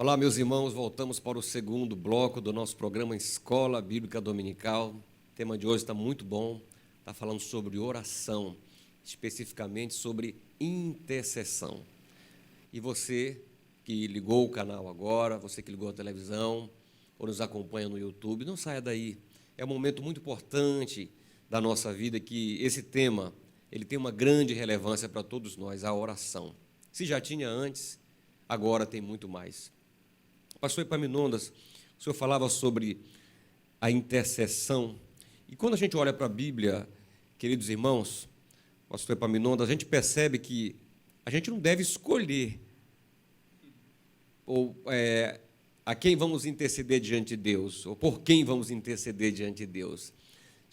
Olá, meus irmãos, voltamos para o segundo bloco do nosso programa Escola Bíblica Dominical. O tema de hoje está muito bom, está falando sobre oração, especificamente sobre intercessão. E você que ligou o canal agora, você que ligou a televisão ou nos acompanha no YouTube, não saia daí. É um momento muito importante da nossa vida que esse tema ele tem uma grande relevância para todos nós, a oração. Se já tinha antes, agora tem muito mais. Pastor Epaminondas, o senhor falava sobre a intercessão. E quando a gente olha para a Bíblia, queridos irmãos, pastor Epaminondas, a gente percebe que a gente não deve escolher a quem vamos interceder diante de Deus, ou por quem vamos interceder diante de Deus.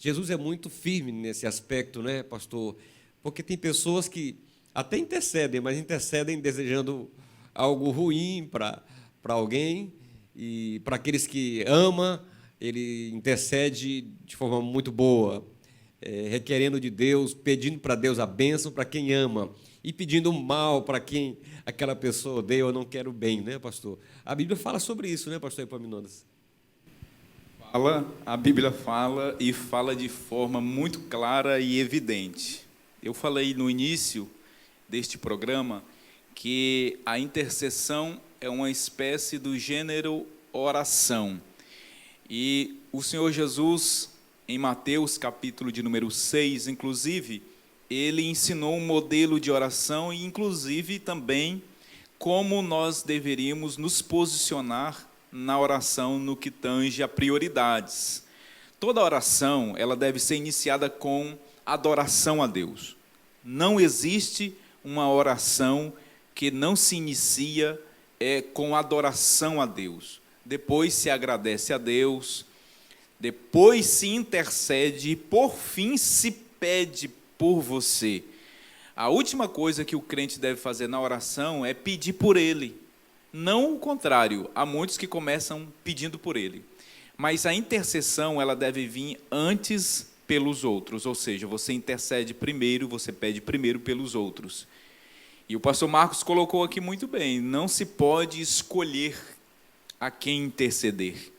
Jesus é muito firme nesse aspecto, né, pastor? Porque tem pessoas que até intercedem, mas intercedem desejando algo ruim para alguém, e para aqueles que ama, ele intercede de forma muito boa, requerendo de Deus, pedindo para Deus a bênção para quem ama, e pedindo mal para quem aquela pessoa odeia ou não quer o bem, né, pastor? A Bíblia fala sobre isso, né, pastor Epaminondas? A Bíblia fala e fala de forma muito clara e evidente. Eu falei no início deste programa que a intercessão é uma espécie do gênero oração. E o Senhor Jesus, em Mateus, capítulo de número 6, inclusive, ele ensinou um modelo de oração e, inclusive, também como nós deveríamos nos posicionar na oração no que tange a prioridades. Toda oração, ela deve ser iniciada com adoração a Deus. Não existe uma oração que não se inicia com adoração a Deus. Depois se agradece a Deus, depois se intercede e, por fim, se pede por você. A última coisa que o crente deve fazer na oração é pedir por ele. Não o contrário, há muitos que começam pedindo por ele. Mas a intercessão, ela deve vir antes pelos outros, ou seja, você intercede primeiro, você pede primeiro pelos outros. E o pastor Marcos colocou aqui muito bem, não se pode escolher a quem interceder.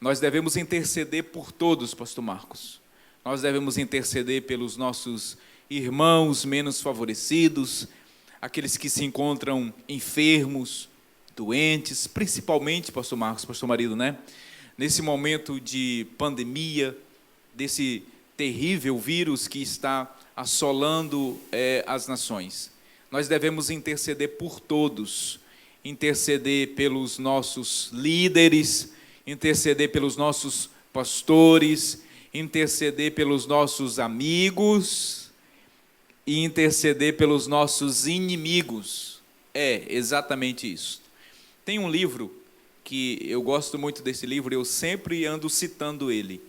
Nós devemos interceder por todos, pastor Marcos. Nós devemos interceder pelos nossos irmãos menos favorecidos, aqueles que se encontram enfermos, doentes, principalmente, pastor Marcos, pastor Marido, né? Nesse momento de pandemia, desse terrível vírus que está assolando as nações. Nós devemos interceder por todos, interceder pelos nossos líderes, interceder pelos nossos pastores, interceder pelos nossos amigos e interceder pelos nossos inimigos. É exatamente isso. Tem um livro que eu gosto muito desse livro, eu sempre ando citando ele.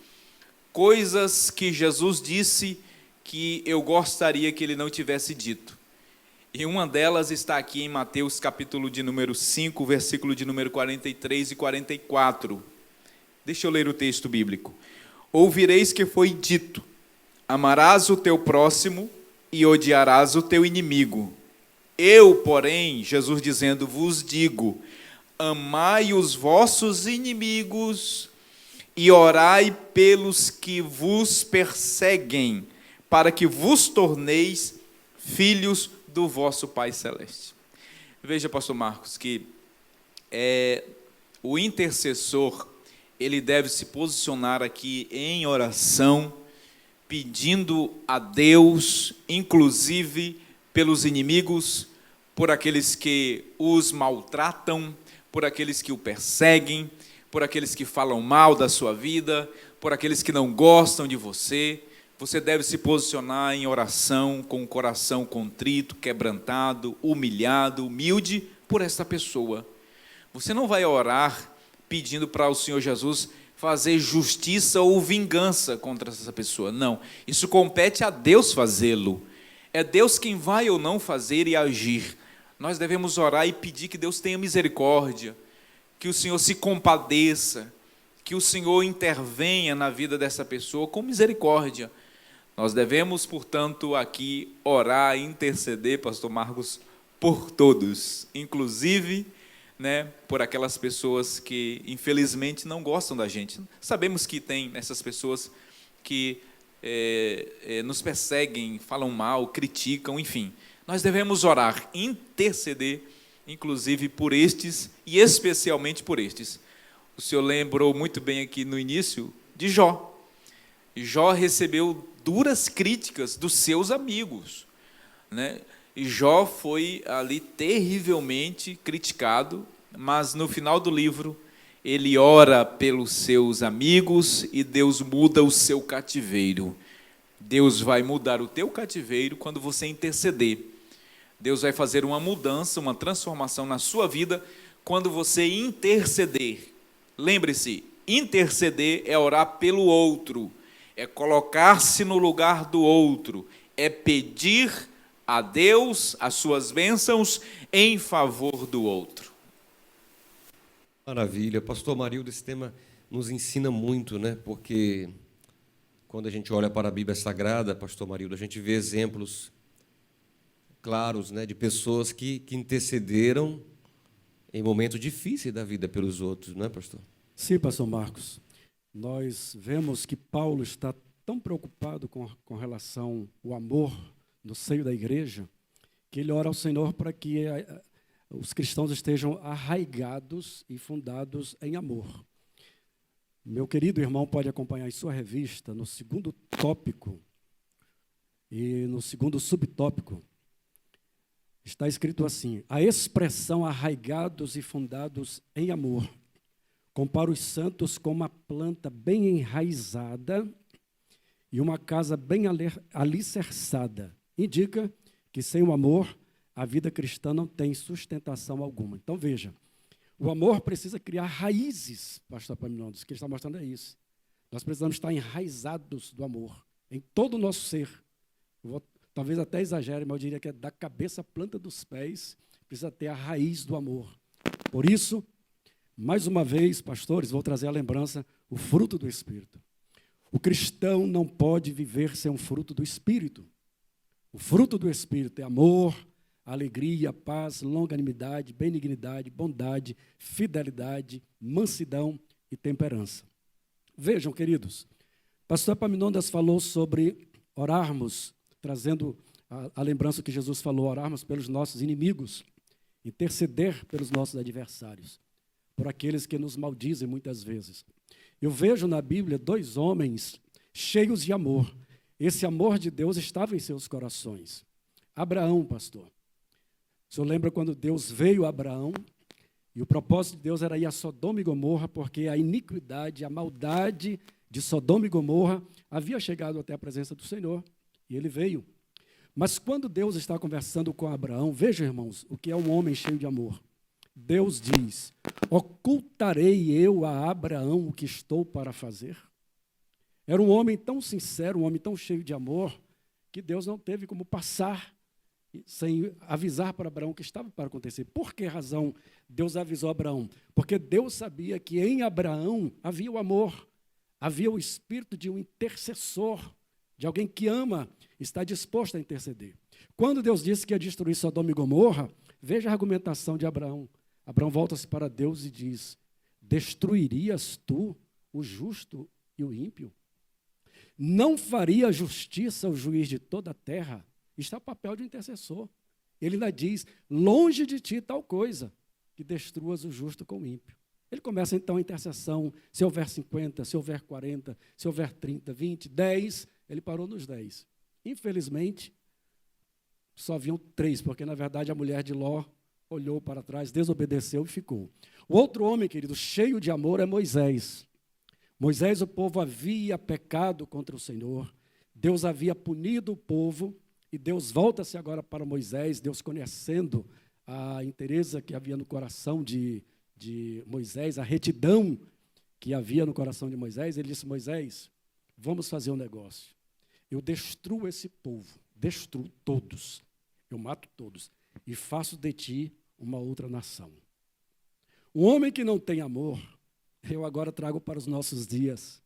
Coisas que Jesus disse que eu gostaria que ele não tivesse dito. E uma delas está aqui em Mateus, capítulo de número 5, versículo de número 43 e 44. Deixa eu ler o texto bíblico. Ouvireis que foi dito, amarás o teu próximo e odiarás o teu inimigo. Eu, porém, Jesus dizendo, vos digo, amai os vossos inimigos e orai pelos que vos perseguem, para que vos torneis filhos do vosso Pai Celeste. Veja, pastor Marcos, que o intercessor, ele deve se posicionar aqui em oração, pedindo a Deus, inclusive pelos inimigos, por aqueles que os maltratam, por aqueles que o perseguem, por aqueles que falam mal da sua vida, por aqueles que não gostam de você. Você deve se posicionar em oração com o coração contrito, quebrantado, humilhado, humilde por esta pessoa. Você não vai orar pedindo para o Senhor Jesus fazer justiça ou vingança contra essa pessoa. Não, isso compete a Deus fazê-lo. É Deus quem vai ou não fazer e agir. Nós devemos orar e pedir que Deus tenha misericórdia, que o Senhor se compadeça, que o Senhor intervenha na vida dessa pessoa com misericórdia. Nós devemos, portanto, aqui orar e interceder, pastor Marcos, por todos, inclusive né, por aquelas pessoas que, infelizmente, não gostam da gente. Sabemos que tem essas pessoas que nos perseguem, falam mal, criticam, enfim. Nós devemos orar, interceder, inclusive por estes e especialmente por estes. O senhor lembrou muito bem aqui no início de Jó. Jó recebeu duras críticas dos seus amigos, né? E Jó foi ali terrivelmente criticado, mas no final do livro ele ora pelos seus amigos e Deus muda o seu cativeiro. Deus vai mudar o teu cativeiro quando você interceder. Deus vai fazer uma mudança, uma transformação na sua vida quando você interceder. Lembre-se, interceder é orar pelo outro, é colocar-se no lugar do outro, é pedir a Deus as suas bênçãos em favor do outro. Maravilha. Pastor Marildo, esse tema nos ensina muito, né? Porque quando a gente olha para a Bíblia Sagrada, Pastor Marildo, a gente vê exemplos claros, né, de pessoas que intercederam em momentos difíceis da vida pelos outros, não é, pastor? Sim, pastor Marcos. Nós vemos que Paulo está tão preocupado com relação ao amor no seio da igreja, que ele ora ao Senhor para que os cristãos estejam arraigados e fundados em amor. Meu querido irmão pode acompanhar em sua revista, no segundo tópico e no segundo subtópico, está escrito assim: a expressão arraigados e fundados em amor compara os santos com uma planta bem enraizada e uma casa bem alicerçada. Indica que sem o amor, a vida cristã não tem sustentação alguma. Então, veja, o amor precisa criar raízes, pastor Epaminondas, o que ele está mostrando é isso. Nós precisamos estar enraizados do amor, em todo o nosso ser. Talvez até exagere, mas eu diria que é da cabeça à planta dos pés, precisa ter a raiz do amor. Por isso, mais uma vez, pastores, vou trazer a lembrança, o fruto do Espírito. O cristão não pode viver sem um fruto do Espírito. O fruto do Espírito é amor, alegria, paz, longanimidade, benignidade, bondade, fidelidade, mansidão e temperança. Vejam, queridos, pastor Epaminondas falou sobre orarmos, trazendo a lembrança que Jesus falou, orarmos pelos nossos inimigos, interceder pelos nossos adversários, por aqueles que nos maldizem muitas vezes. Eu vejo na Bíblia dois homens cheios de amor. Esse amor de Deus estava em seus corações. Abraão, pastor. O senhor lembra quando Deus veio a Abraão, e o propósito de Deus era ir a Sodoma e Gomorra, porque a iniquidade, a maldade de Sodoma e Gomorra havia chegado até a presença do Senhor, e ele veio. Mas quando Deus está conversando com Abraão, vejam, irmãos, o que é um homem cheio de amor. Deus diz: ocultarei eu a Abraão o que estou para fazer? Era um homem tão sincero, um homem tão cheio de amor, que Deus não teve como passar sem avisar para Abraão o que estava para acontecer. Por que razão Deus avisou Abraão? Porque Deus sabia que em Abraão havia o amor, havia o espírito de um intercessor, de alguém que ama, está disposto a interceder. Quando Deus disse que ia destruir Sodoma e Gomorra, veja a argumentação de Abraão. Abraão volta-se para Deus e diz: destruirias tu o justo e o ímpio? Não faria justiça o juiz de toda a terra? Está o papel de um intercessor. Ele ainda diz: longe de ti tal coisa, que destruas o justo com o ímpio. Ele começa então a intercessão, se houver 50, se houver 40, se houver 30, 20, 10, ele parou nos 10. Infelizmente, só haviam 3, porque na verdade a mulher de Ló olhou para trás, desobedeceu e ficou. O outro homem, querido, cheio de amor é Moisés. Moisés, o povo havia pecado contra o Senhor, Deus havia punido o povo, e Deus volta-se agora para Moisés, Deus conhecendo a inteireza que havia no coração de Moisés, a retidão que havia no coração de Moisés, ele disse: Moisés, vamos fazer um negócio. Eu destruo esse povo, destruo todos, eu mato todos, e faço de ti uma outra nação. Um homem que não tem amor, eu agora trago para os nossos dias,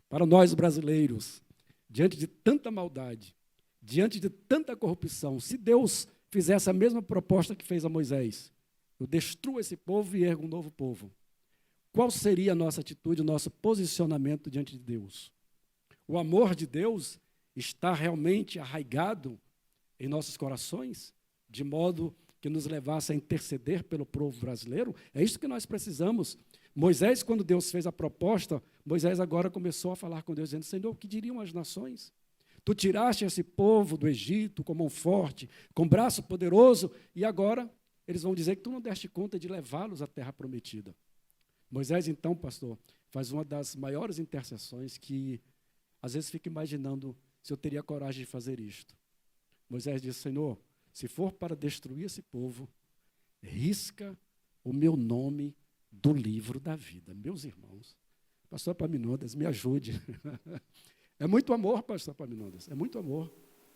para nós brasileiros, diante de tanta maldade, diante de tanta corrupção. Se Deus fizesse a mesma proposta que fez a Moisés, eu destruo esse povo e ergo um novo povo. Qual seria a nossa atitude, o nosso posicionamento diante de Deus? O amor de Deus está realmente arraigado em nossos corações, de modo que nos levasse a interceder pelo povo brasileiro? É isso que nós precisamos. Moisés, quando Deus fez a proposta, Moisés agora começou a falar com Deus, dizendo: Senhor, o que diriam as nações? Tu tiraste esse povo do Egito com mão forte, com braço poderoso, e agora eles vão dizer que tu não deste conta de levá-los à terra prometida. Moisés, então, pastor, faz uma das maiores intercessões que, às vezes, fico imaginando se eu teria coragem de fazer isto. Moisés disse: Senhor, se for para destruir esse povo, risca o meu nome do livro da vida. Meus irmãos, pastor Epaminondas, me ajude. É muito amor, pastor Epaminondas, é muito amor.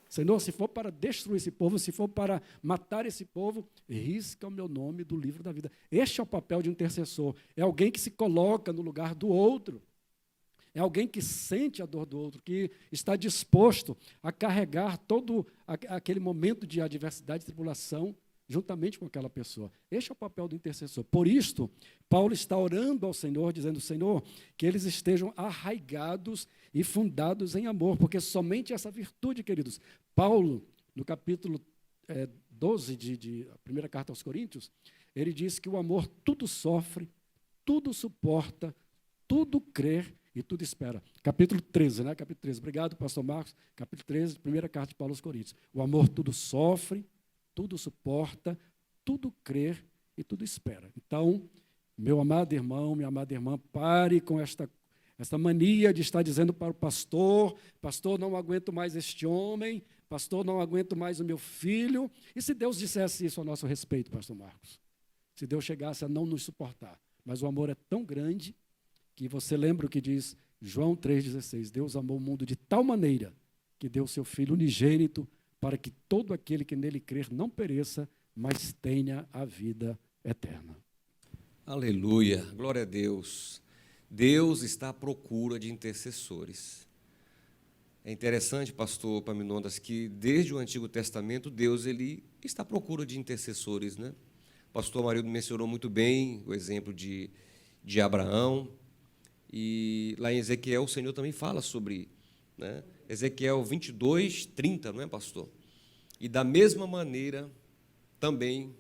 Senhor, se for para destruir esse povo, se for para matar esse povo, risca o meu nome do livro da vida. Este é o papel de intercessor. É alguém que se coloca no lugar do outro. É alguém que sente a dor do outro, que está disposto a carregar todo aquele momento de adversidade e tribulação juntamente com aquela pessoa. Este é o papel do intercessor. Por isto, Paulo está orando ao Senhor, dizendo: Senhor, que eles estejam arraigados e fundados em amor, porque somente essa virtude, queridos. Paulo, no capítulo 12 de primeira carta aos Coríntios, ele diz que o amor tudo sofre, tudo suporta, tudo crê e tudo espera. Capítulo 13, né? Capítulo 13. Obrigado, pastor Marcos. Capítulo 13, primeira carta de Paulo aos Coríntios. O amor tudo sofre, tudo suporta, tudo crê e tudo espera. Então, meu amado irmão, minha amada irmã, pare com esta mania de estar dizendo para o pastor: pastor, não aguento mais este homem, pastor, não aguento mais o meu filho. E se Deus dissesse isso a nosso respeito, pastor Marcos? Se Deus chegasse a não nos suportar. Mas o amor é tão grande que você lembra o que diz João 3,16: Deus amou o mundo de tal maneira que deu o seu Filho unigênito para que todo aquele que nele crer não pereça, mas tenha a vida eterna. Aleluia, glória a Deus. Deus está à procura de intercessores. É interessante, pastor Epaminondas, que desde o Antigo Testamento, Deus ele está à procura de intercessores, né? O pastor Amarildo mencionou muito bem o exemplo de Abraão, e lá em Ezequiel o Senhor também fala sobre, né? Ezequiel 22, 30, não é, pastor? E da mesma maneira também,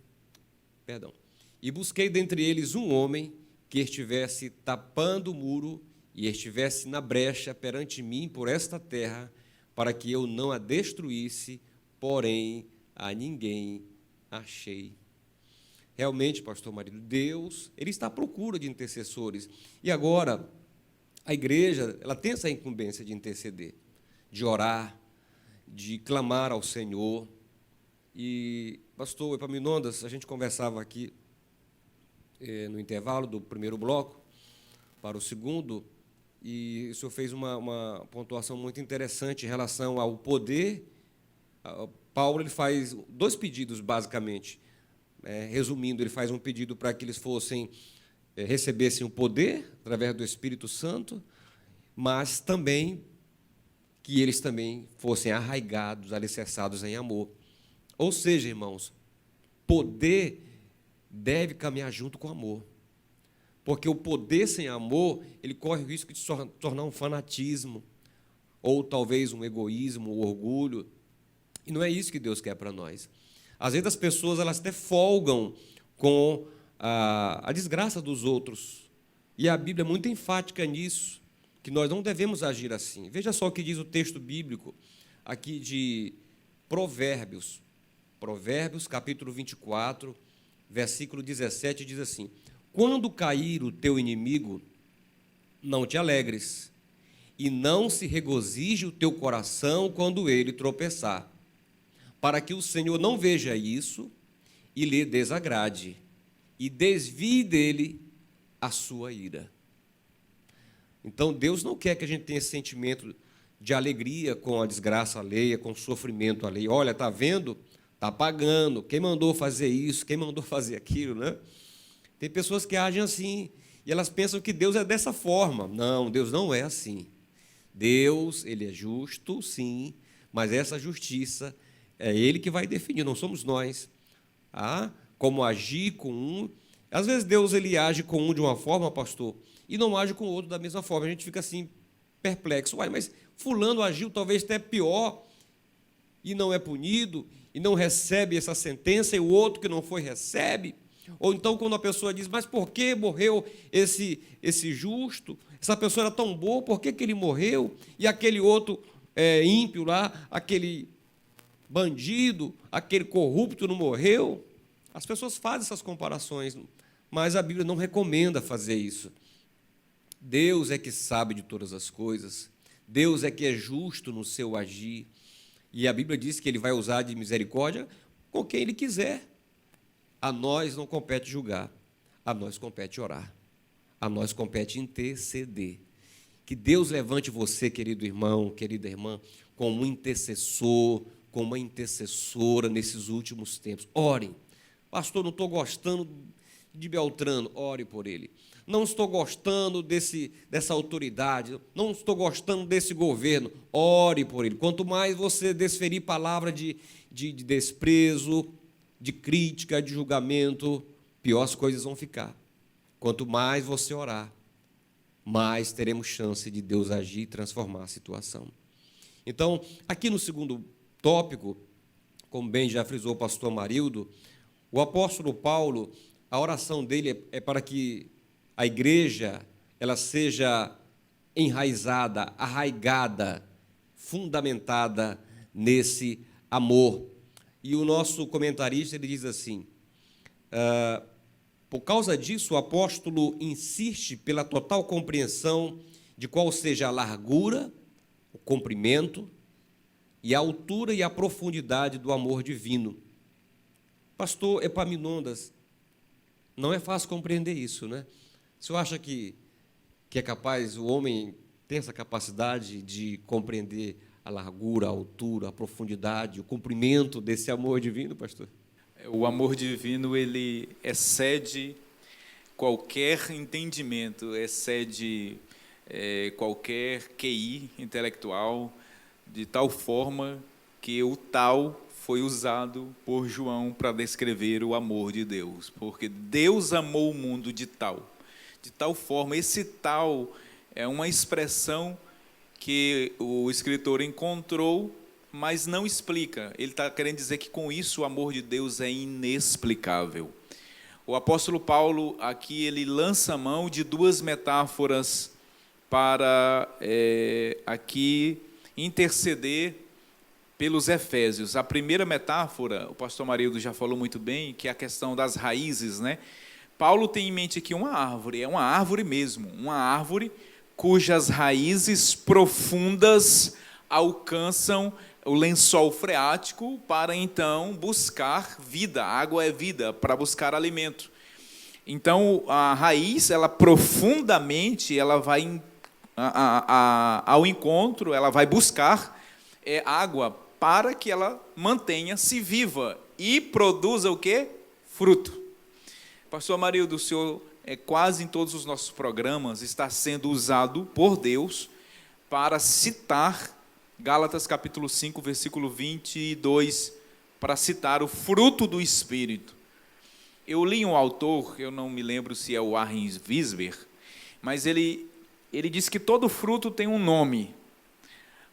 e busquei dentre eles um homem que estivesse tapando o muro e estivesse na brecha perante mim por esta terra, para que eu não a destruísse, porém a ninguém achei. Realmente, pastor Marido, Deus ele está à procura de intercessores. E agora, a igreja ela tem essa incumbência de interceder, de orar, de clamar ao Senhor. E, pastor Epaminondas, a gente conversava aqui no intervalo do primeiro bloco para o segundo, e o senhor fez uma pontuação muito interessante em relação ao poder. Paulo ele faz dois pedidos, basicamente. Resumindo, ele faz um pedido para que eles recebessem o poder através do Espírito Santo, mas também que eles também fossem arraigados, alicerçados em amor. Ou seja, irmãos, poder deve caminhar junto com amor, porque o poder sem amor, ele corre o risco de se tornar um fanatismo, ou talvez um egoísmo, um orgulho, e não é isso que Deus quer para nós. Às vezes as pessoas elas até folgam com a desgraça dos outros, e a Bíblia é muito enfática nisso, que nós não devemos agir assim. Veja só o que diz o texto bíblico aqui de Provérbios, capítulo 24, versículo 17, diz assim: quando cair o teu inimigo, não te alegres, e não se regozije o teu coração quando ele tropeçar, para que o Senhor não veja isso e lhe desagrade, e desvie dele a sua ira. Então, Deus não quer que a gente tenha esse sentimento de alegria com a desgraça alheia, com o sofrimento alheio. Olha, está vendo? Está pagando. Quem mandou fazer isso? Quem mandou fazer aquilo, né? Tem pessoas que agem assim, e elas pensam que Deus é dessa forma. Não, Deus não é assim. Deus, ele é justo, sim, mas essa justiça é ele que vai definir, não somos nós. como agir com um. Às vezes Deus ele age com um de uma forma, pastor, e não age com o outro da mesma forma. A gente fica assim, perplexo. Uai, mas fulano agiu talvez até pior e não é punido, e não recebe essa sentença, e o outro que não foi recebe. Ou então quando a pessoa diz, mas por que morreu esse justo? Essa pessoa era tão boa, por que ele morreu? E aquele outro ímpio lá, aquele bandido, aquele corrupto não morreu? As pessoas fazem essas comparações, mas a Bíblia não recomenda fazer isso. Deus é que sabe de todas as coisas, Deus é que é justo no seu agir, e a Bíblia diz que Ele vai usar de misericórdia com quem Ele quiser. A nós não compete julgar, a nós compete orar, a nós compete interceder. Que Deus levante você, querido irmão, querida irmã, como um intercessor, como uma intercessora nesses últimos tempos. Orem. Pastor, não estou gostando de Beltrano, ore por ele. Não estou gostando dessa autoridade, não estou gostando desse governo, ore por ele. Quanto mais você desferir palavra de desprezo, de crítica, de julgamento, pior as coisas vão ficar. Quanto mais você orar, mais teremos chance de Deus agir e transformar a situação. Então, aqui no segundo tópico, como bem já frisou o pastor Amarildo, o apóstolo Paulo, a oração dele é para que a igreja ela seja enraizada, arraigada, fundamentada nesse amor. E o nosso comentarista ele diz assim, por causa disso, o apóstolo insiste pela total compreensão de qual seja a largura, o comprimento e a altura e a profundidade do amor divino. Pastor Epaminondas, não é fácil compreender isso, né? O senhor acha que é capaz, o homem tem essa capacidade de compreender a largura, a altura, a profundidade, o comprimento desse amor divino, pastor? O amor divino, ele excede qualquer entendimento, excede qualquer QI intelectual, de tal forma que o tal foi usado por João para descrever o amor de Deus, porque Deus amou o mundo de tal forma, esse tal é uma expressão que o escritor encontrou, mas não explica. Ele está querendo dizer que com isso o amor de Deus é inexplicável. O apóstolo Paulo aqui ele lança mão de duas metáforas para aqui interceder pelos efésios. A primeira metáfora, o pastor Marildo já falou muito bem, que é a questão das raízes, né? Paulo tem em mente aqui uma árvore, é uma árvore mesmo, uma árvore cujas raízes profundas alcançam o lençol freático para então buscar vida, água é vida, para buscar alimento. Então a raiz, ela profundamente, ela vai ao encontro, ela vai buscar água para que ela mantenha-se viva e produza o quê? Fruto. Pastor Amarildo, o senhor quase em todos os nossos programas está sendo usado por Deus para citar Gálatas capítulo 5, versículo 22, para citar o fruto do Espírito. Eu li um autor, eu não me lembro se é o Warren Wiersbe, mas ele diz que todo fruto tem um nome.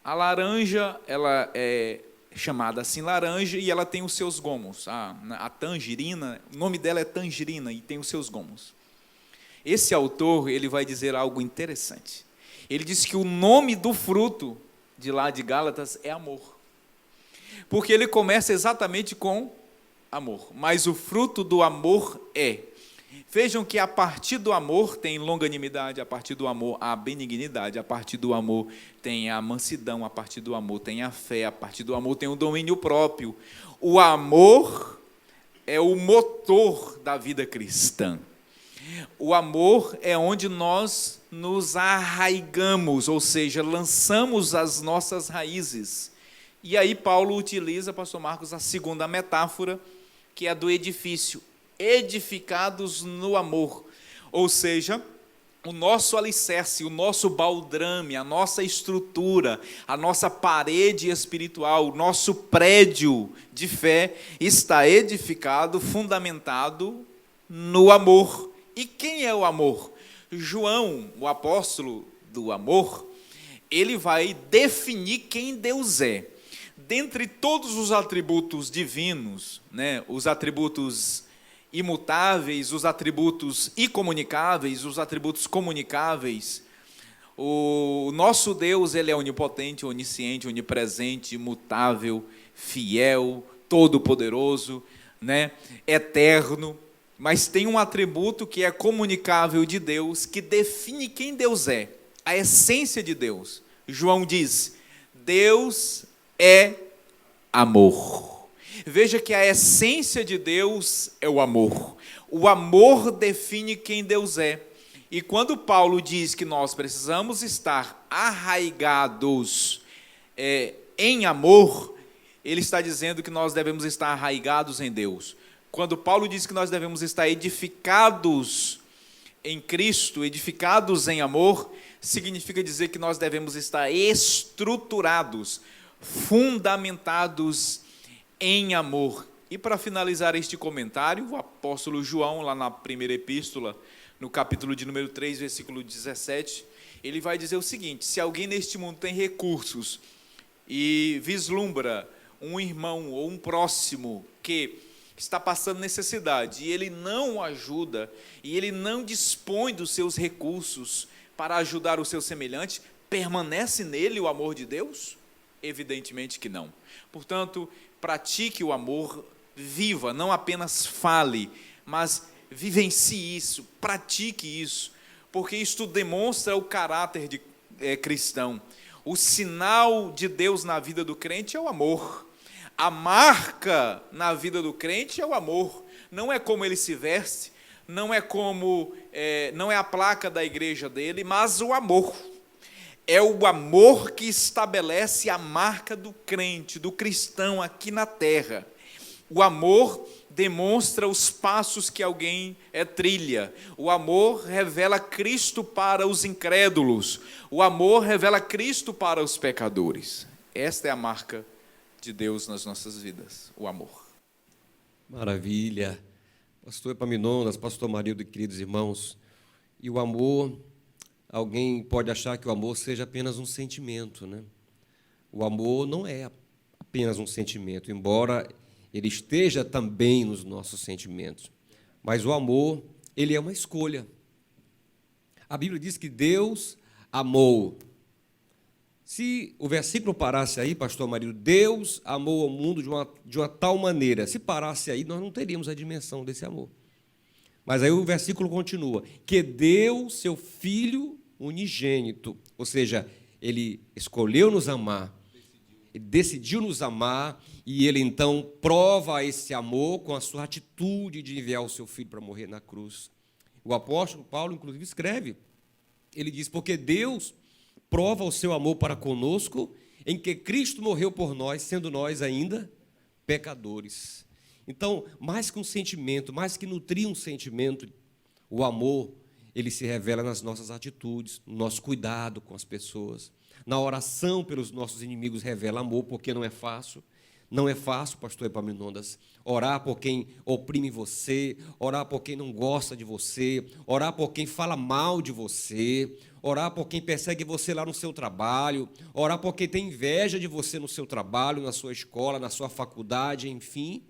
A laranja, ela é chamada assim laranja e ela tem os seus gomos. A tangerina, o nome dela é tangerina e tem os seus gomos. Esse autor, ele vai dizer algo interessante. Ele diz que o nome do fruto de lá de Gálatas é amor. Porque ele começa exatamente com amor, mas o fruto do amor é. Vejam que a partir do amor tem longanimidade, a partir do amor a benignidade, a partir do amor tem a mansidão, a partir do amor tem a fé, a partir do amor tem o domínio próprio. O amor é o motor da vida cristã. O amor é onde nós nos arraigamos, ou seja, lançamos as nossas raízes. E aí Paulo utiliza, pastor Marcos, a segunda metáfora, que é a do edifício. Edificados no amor, ou seja, o nosso alicerce, o nosso baldrame, a nossa estrutura, a nossa parede espiritual, o nosso prédio de fé está edificado, fundamentado no amor. E quem é o amor? João, o apóstolo do amor, ele vai definir quem Deus é. Dentre todos os atributos divinos, né, os atributos imutáveis, os atributos incomunicáveis, os atributos comunicáveis, o nosso Deus, ele é onipotente, onisciente, onipresente, imutável, fiel, todo-poderoso, né, eterno. Mas tem um atributo que é comunicável de Deus, que define quem Deus é, a essência de Deus. João diz: Deus é amor. Veja que a essência de Deus é o amor. O amor define quem Deus é. E quando Paulo diz que nós precisamos estar arraigados em amor, ele está dizendo que nós devemos estar arraigados em Deus. Quando Paulo diz que nós devemos estar edificados em Cristo, edificados em amor, significa dizer que nós devemos estar estruturados, fundamentados em amor. E para finalizar este comentário, o apóstolo João, lá na primeira epístola, no capítulo de número 3, versículo 17, ele vai dizer o seguinte: se alguém neste mundo tem recursos e vislumbra um irmão ou um próximo que está passando necessidade, e ele não o ajuda, e ele não dispõe dos seus recursos para ajudar o seu semelhante, permanece nele o amor de Deus? Evidentemente que não. Portanto, pratique o amor, viva, não apenas fale, mas vivencie isso, pratique isso, porque isto demonstra o caráter cristão. O sinal de Deus na vida do crente é o amor. A marca na vida do crente é o amor. Não é como ele se veste, não é a placa da igreja dele, mas o amor. É o amor que estabelece a marca do crente, do cristão aqui na terra. O amor demonstra os passos que alguém trilha. O amor revela Cristo para os incrédulos. O amor revela Cristo para os pecadores. Esta é a marca de Deus nas nossas vidas, o amor. Maravilha. Pastor Epaminondas, pastor Marildo e queridos irmãos, e o amor, alguém pode achar que o amor seja apenas um sentimento, né? O amor não é apenas um sentimento, embora ele esteja também nos nossos sentimentos. Mas o amor, ele é uma escolha. A Bíblia diz que Deus amou. Se o versículo parasse aí, pastor Marildo, Deus amou o mundo de uma tal maneira. Se parasse aí, nós não teríamos a dimensão desse amor. Mas aí o versículo continua, que deu seu Filho unigênito, ou seja, ele escolheu nos amar, ele decidiu nos amar, e ele então prova esse amor com a sua atitude de enviar o seu Filho para morrer na cruz. O apóstolo Paulo, inclusive, escreve, ele diz, porque Deus prova o seu amor para conosco, em que Cristo morreu por nós, sendo nós ainda pecadores. Então, mais que um sentimento, mais que nutrir um sentimento, o amor, ele se revela nas nossas atitudes, no nosso cuidado com as pessoas. Na oração pelos nossos inimigos revela amor, porque não é fácil. Não é fácil, pastor Epaminondas, orar por quem oprime você, orar por quem não gosta de você, orar por quem fala mal de você, orar por quem persegue você lá no seu trabalho, orar por quem tem inveja de você no seu trabalho, na sua escola, na sua faculdade, enfim.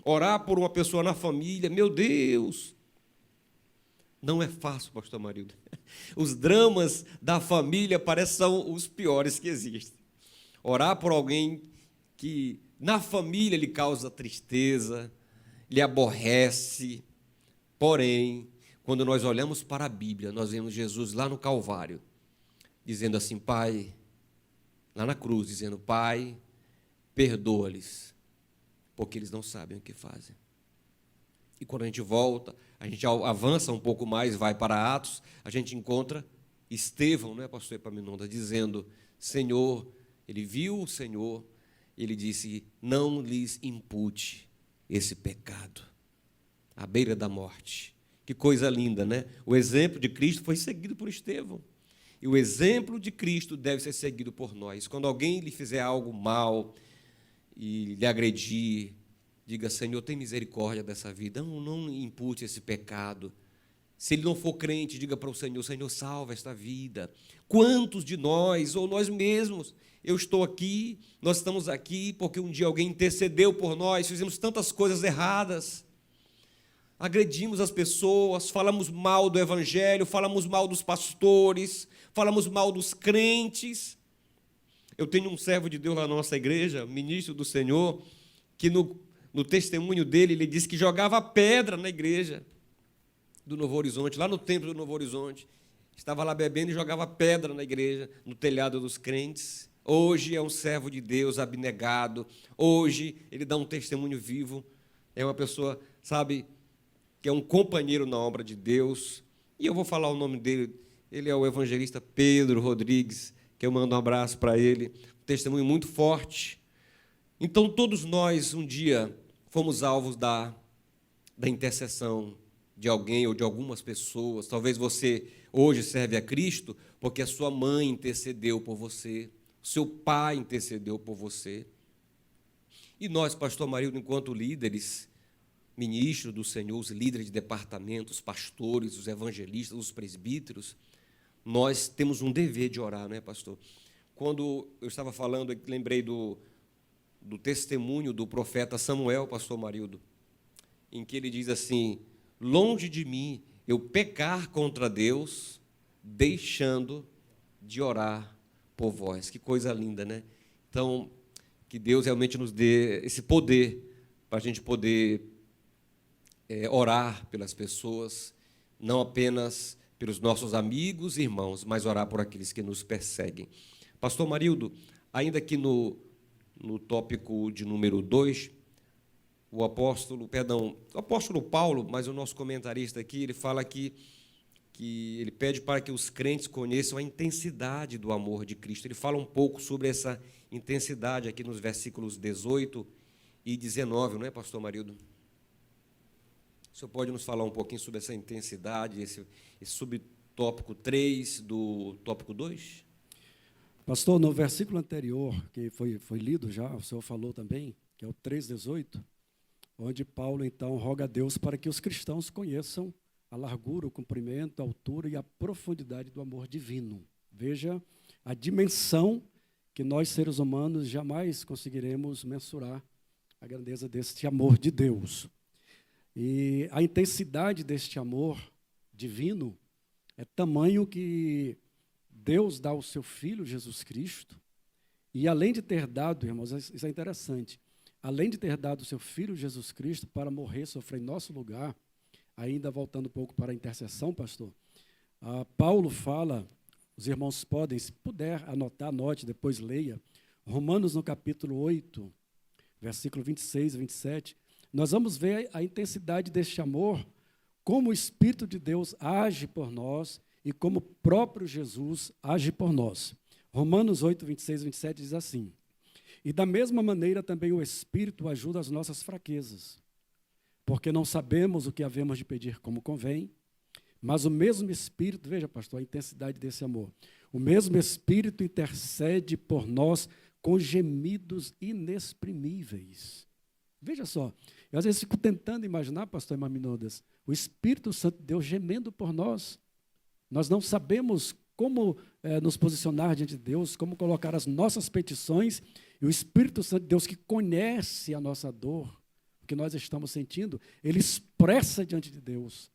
Orar por uma pessoa na família, meu Deus, não é fácil, pastor Marildo. Os dramas da família parecem são os piores que existem. Orar por alguém que na família lhe causa tristeza, lhe aborrece. Porém, quando nós olhamos para a Bíblia, nós vemos Jesus lá no Calvário, dizendo assim, Pai, lá na cruz, dizendo, Pai, perdoa-lhes, porque eles não sabem o que fazem. E quando a gente volta, a gente avança um pouco mais, vai para Atos, a gente encontra Estevão, não é, pastor Epaminondas, dizendo, Senhor, ele viu o Senhor, ele disse, não lhes impute esse pecado, à beira da morte. Que coisa linda, né? O exemplo de Cristo foi seguido por Estevão. E o exemplo de Cristo deve ser seguido por nós. Quando alguém lhe fizer algo mal e lhe agredir, diga: Senhor, tem misericórdia dessa vida. Não impute esse pecado. Se ele não for crente, diga para o Senhor: Senhor, salva esta vida. Quantos de nós, ou nós mesmos, eu estou aqui, nós estamos aqui porque um dia alguém intercedeu por nós, fizemos tantas coisas erradas, agredimos as pessoas, falamos mal do Evangelho, falamos mal dos pastores, falamos mal dos crentes. Eu tenho um servo de Deus lá na nossa igreja, ministro do Senhor, que no testemunho dele, ele disse que jogava pedra na igreja do Novo Horizonte, lá no templo do Novo Horizonte. Estava lá bebendo e jogava pedra na igreja, no telhado dos crentes. Hoje é um servo de Deus abnegado. Hoje ele dá um testemunho vivo. É uma pessoa, sabe, que é um companheiro na obra de Deus. E eu vou falar o nome dele. Ele é o evangelista Pedro Rodrigues, que eu mando um abraço para ele. Um testemunho muito forte. Então, todos nós, um dia, fomos alvos da intercessão de alguém ou de algumas pessoas. Talvez você hoje serve a Cristo porque a sua mãe intercedeu por você, o seu pai intercedeu por você. E nós, pastor Marildo, enquanto líderes, ministros do Senhor, os líderes de departamentos, os pastores, os evangelistas, os presbíteros, nós temos um dever de orar, não é, pastor? Quando eu estava falando, eu lembrei do testemunho do profeta Samuel, pastor Marildo, em que ele diz assim: longe de mim eu pecar contra Deus, deixando de orar por vós. Que coisa linda, né? Então, que Deus realmente nos dê esse poder para a gente poder orar pelas pessoas, não apenas pelos nossos amigos e irmãos, mas orar por aqueles que nos perseguem. Pastor Marildo, ainda que no tópico de número 2, o apóstolo Paulo, mas o nosso comentarista aqui, ele fala que ele pede para que os crentes conheçam a intensidade do amor de Cristo. Ele fala um pouco sobre essa intensidade aqui nos versículos 18 e 19, não é, pastor Marildo? O senhor pode nos falar um pouquinho sobre essa intensidade, esse subtópico 3 do tópico 2? Pastor, no versículo anterior, que foi lido já, o senhor falou também, que é o 3,18, onde Paulo, então, roga a Deus para que os cristãos conheçam a largura, o comprimento, a altura e a profundidade do amor divino. Veja a dimensão que nós, seres humanos, jamais conseguiremos mensurar a grandeza deste amor de Deus. E a intensidade deste amor divino é tamanho que Deus dá ao seu Filho, Jesus Cristo, e além de ter dado, irmãos, isso é interessante, além de ter dado o seu Filho, Jesus Cristo, para morrer, sofrer em nosso lugar, ainda voltando um pouco para a intercessão, pastor, Paulo fala, os irmãos podem, se puder anotar, anote, depois leia, Romanos no capítulo 8, versículo 26 e 27, nós vamos ver a intensidade deste amor, como o Espírito de Deus age por nós e como o próprio Jesus age por nós. Romanos 8, 26 e 27 diz assim: e da mesma maneira também o Espírito ajuda as nossas fraquezas, porque não sabemos o que havemos de pedir como convém, mas o mesmo Espírito, veja, pastor, a intensidade desse amor, o mesmo Espírito intercede por nós com gemidos inexprimíveis. Veja só, eu às vezes fico tentando imaginar, pastor Epaminondas, o Espírito Santo de Deus gemendo por nós. Nós não sabemos como nos posicionar diante de Deus, como colocar as nossas petições, e o Espírito Santo de Deus, que conhece a nossa dor, o que nós estamos sentindo, ele expressa diante de Deus.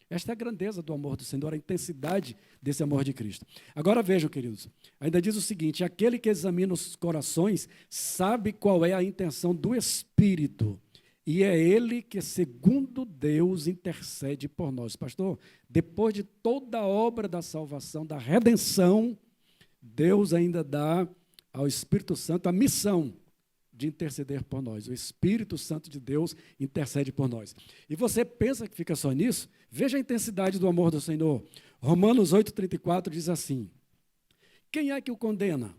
Esta é a grandeza do amor do Senhor, a intensidade desse amor de Cristo. Agora vejam, queridos, ainda diz o seguinte: aquele que examina os corações sabe qual é a intenção do Espírito, e é ele que, segundo Deus, intercede por nós. Pastor, depois de toda a obra da salvação, da redenção, Deus ainda dá ao Espírito Santo a missão de interceder por nós. O Espírito Santo de Deus intercede por nós. E você pensa que fica só nisso? Veja a intensidade do amor do Senhor. Romanos 8,34 diz assim: quem é que o condena?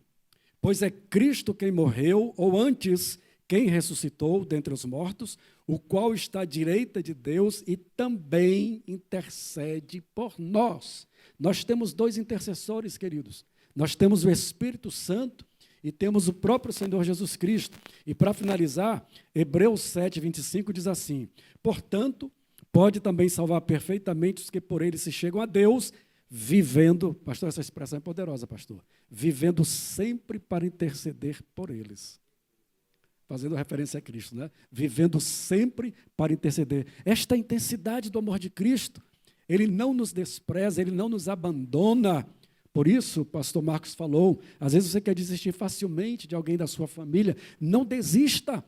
Pois é Cristo quem morreu, ou antes, quem ressuscitou dentre os mortos, o qual está à direita de Deus e também intercede por nós. Nós temos 2 intercessores, queridos. Nós temos o Espírito Santo e temos o próprio Senhor Jesus Cristo. E para finalizar, Hebreus 7, 25 diz assim: portanto, pode também salvar perfeitamente os que por ele se chegam a Deus, vivendo, pastor, essa expressão é poderosa, pastor, vivendo sempre para interceder por eles. Fazendo referência a Cristo, né? Vivendo sempre para interceder. Esta intensidade do amor de Cristo, ele não nos despreza, ele não nos abandona. Por isso, o pastor Marcos falou, às vezes você quer desistir facilmente de alguém da sua família, não desista,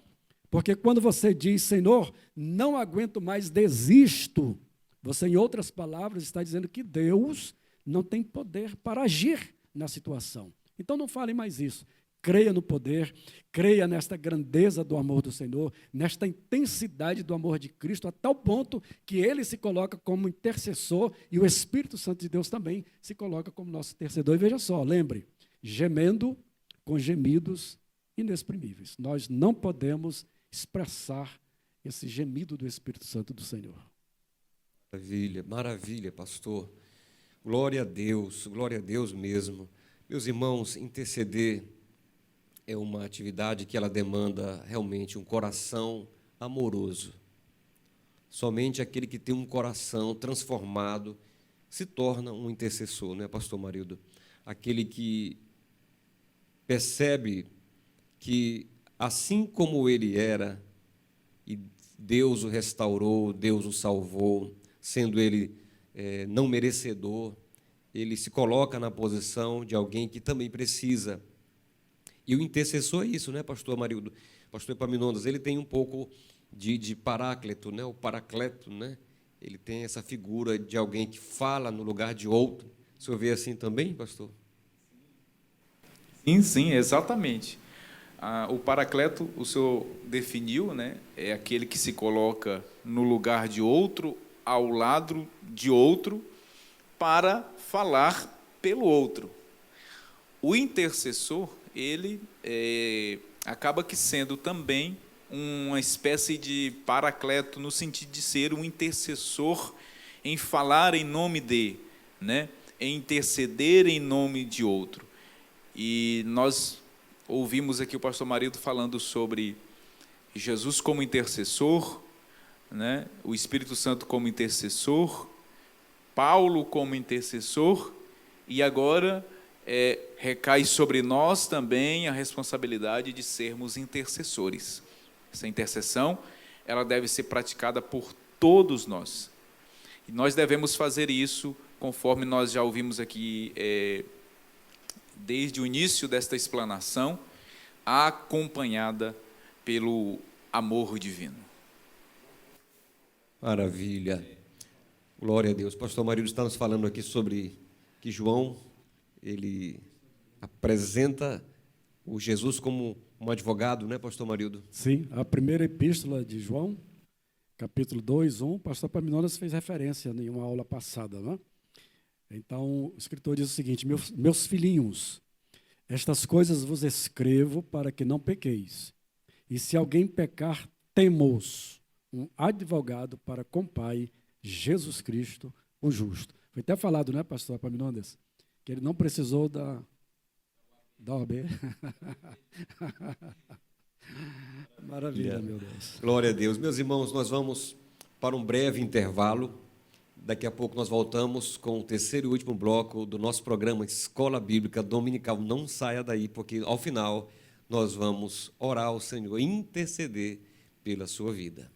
porque quando você diz, Senhor, não aguento mais, desisto, você, em outras palavras, está dizendo que Deus não tem poder para agir na situação. Então, não fale mais isso. Creia no poder, creia nesta grandeza do amor do Senhor, nesta intensidade do amor de Cristo, a tal ponto que Ele se coloca como intercessor e o Espírito Santo de Deus também se coloca como nosso intercedor. E veja só, lembre, gemendo com gemidos inexprimíveis. Nós não podemos expressar esse gemido do Espírito Santo do Senhor. Maravilha, maravilha, pastor. Glória a Deus mesmo. Meus irmãos, interceder é uma atividade que ela demanda realmente um coração amoroso. Somente aquele que tem um coração transformado se torna um intercessor, não é, pastor Marildo? Aquele que percebe que, assim como ele era, e Deus o restaurou, Deus o salvou, sendo ele não merecedor, ele se coloca na posição de alguém que também precisa. E o intercessor é isso, né, pastor Marildo? Pastor Epaminondas, ele tem um pouco de paráclito, né? O paracleto, né? Ele tem essa figura de alguém que fala no lugar de outro. O senhor vê assim também, pastor? Sim, exatamente. O paracleto, o senhor definiu, né? É aquele que se coloca no lugar de outro, ao lado de outro, para falar pelo outro. O intercessor, ele acaba que sendo também uma espécie de paracleto, no sentido de ser um intercessor em falar em nome de, né? Em interceder em nome de outro. E nós ouvimos aqui o pastor Marildo falando sobre Jesus como intercessor, né? O Espírito Santo como intercessor, Paulo como intercessor, e agora recai sobre nós também a responsabilidade de sermos intercessores. Essa intercessão, ela deve ser praticada por todos nós. E nós devemos fazer isso, conforme nós já ouvimos aqui, desde o início desta explanação, acompanhada pelo amor divino. Maravilha. Glória a Deus. Pastor Marildo está nos falando aqui sobre que João, ele apresenta o Jesus como um advogado, né, pastor Marildo? Sim, a primeira epístola de João, capítulo 2, 1, o pastor Epaminondas fez referência em uma aula passada, né? Então, o escritor diz o seguinte: meus filhinhos, estas coisas vos escrevo para que não pequeis. E se alguém pecar, temos um advogado para com o Pai, Jesus Cristo, o justo. Foi até falado, né, pastor Epaminondas, que ele não precisou da OAB. Maravilha, meu Deus. Glória a Deus. Meus irmãos, nós vamos para um breve intervalo. Daqui a pouco nós voltamos com o terceiro e último bloco do nosso programa Escola Bíblica Dominical. Não saia daí, porque ao final nós vamos orar ao Senhor, interceder pela sua vida.